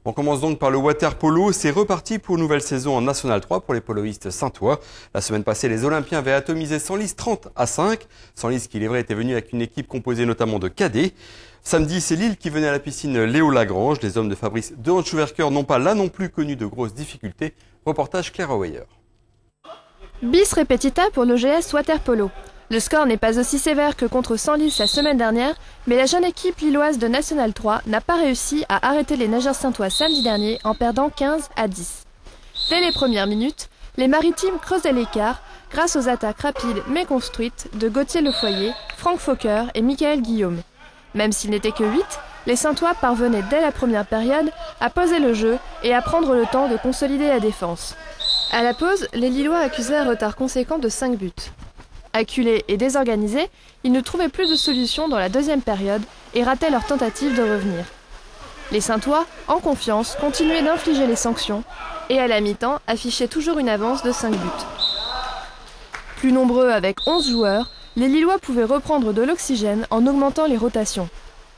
On commence donc par le water polo. C'est reparti pour une nouvelle saison en National 3 pour les poloistes saintois. La semaine passée, les Olympiens avaient atomisé Senlis 30-5. Senlis, qui il est vrai, était venu avec une équipe composée notamment de cadets. Samedi, c'est Lille qui venait à la piscine Léo Lagrange. Les hommes de Fabrice de Handschuwerker n'ont pas là non plus connu de grosses difficultés. Reportage Claire Weyer. Bis repetita pour l'OGS water polo. Le score n'est pas aussi sévère que contre Senlis la semaine dernière, mais la jeune équipe lilloise de National 3 n'a pas réussi à arrêter les nageurs saintois samedi dernier en perdant 15-10. Dès les premières minutes, les maritimes creusaient l'écart grâce aux attaques rapides mais construites de Gauthier Lefoyer, Franck Fokker et Michael Guillaume. Même s'ils n'étaient que 8, les Saintois parvenaient dès la première période à poser le jeu et à prendre le temps de consolider la défense. À la pause, les Lillois accusaient un retard conséquent de 5 buts. Acculés et désorganisés, ils ne trouvaient plus de solution dans la deuxième période et rataient leur tentative de revenir. Les Saintois, en confiance, continuaient d'infliger les sanctions et à la mi-temps affichaient toujours une avance de 5 buts. Plus nombreux avec 11 joueurs, les Lillois pouvaient reprendre de l'oxygène en augmentant les rotations.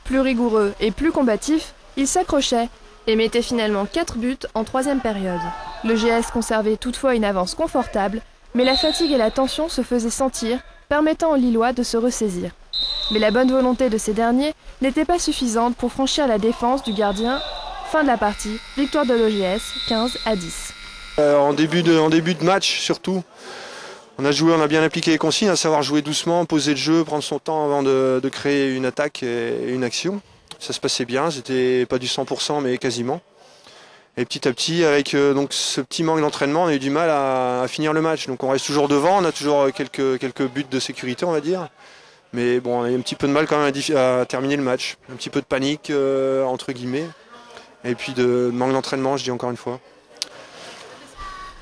Plus rigoureux et plus combatifs, ils s'accrochaient et mettaient finalement 4 buts en troisième période. Le GS conservait toutefois une avance confortable, mais la fatigue et la tension se faisaient sentir, permettant aux Lillois de se ressaisir. Mais la bonne volonté de ces derniers n'était pas suffisante pour franchir la défense du gardien. Fin de la partie, victoire de l'OGS 15-10. En début de match surtout, on a bien appliqué les consignes, à savoir jouer doucement, poser le jeu, prendre son temps avant de créer une attaque et une action. Ça se passait bien, c'était pas du 100% mais quasiment. Et petit à petit, avec donc ce petit manque d'entraînement, on a eu du mal à finir le match. Donc on reste toujours devant, on a toujours quelques buts de sécurité, on va dire. Mais bon, on a eu un petit peu de mal quand même à terminer le match. Un petit peu de panique, entre guillemets. Et puis de manque d'entraînement, je dis encore une fois.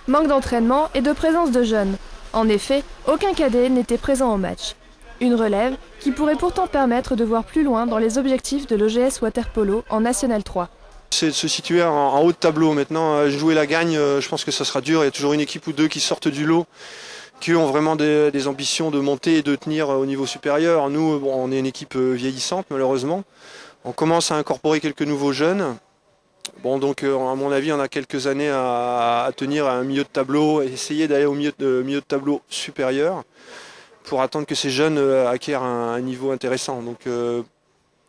Manque d'entraînement et de présence de jeunes. En effet, aucun cadet n'était présent au match. Une relève qui pourrait pourtant permettre de voir plus loin dans les objectifs de l'OGS water polo en National 3. C'est de se situer en haut de tableau. Maintenant, jouer la gagne, je pense que ça sera dur. Il y a toujours une équipe ou deux qui sortent du lot, qui ont vraiment des ambitions de monter et de tenir au niveau supérieur. Nous, on est une équipe vieillissante, malheureusement. On commence à incorporer quelques nouveaux jeunes. Bon, donc, à mon avis, on a quelques années à tenir à un milieu de tableau et essayer d'aller au milieu de tableau supérieur pour attendre que ces jeunes acquièrent un niveau intéressant. Donc,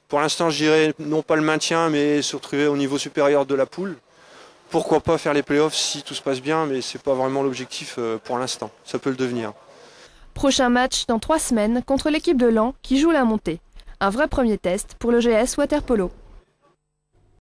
pour l'instant, je dirais non pas le maintien, mais se retrouver au niveau supérieur de la poule. Pourquoi pas faire les playoffs si tout se passe bien, mais ce n'est pas vraiment l'objectif pour l'instant. Ça peut le devenir. Prochain match dans 3 semaines contre l'équipe de Laon qui joue la montée. Un vrai premier test pour le GS water polo.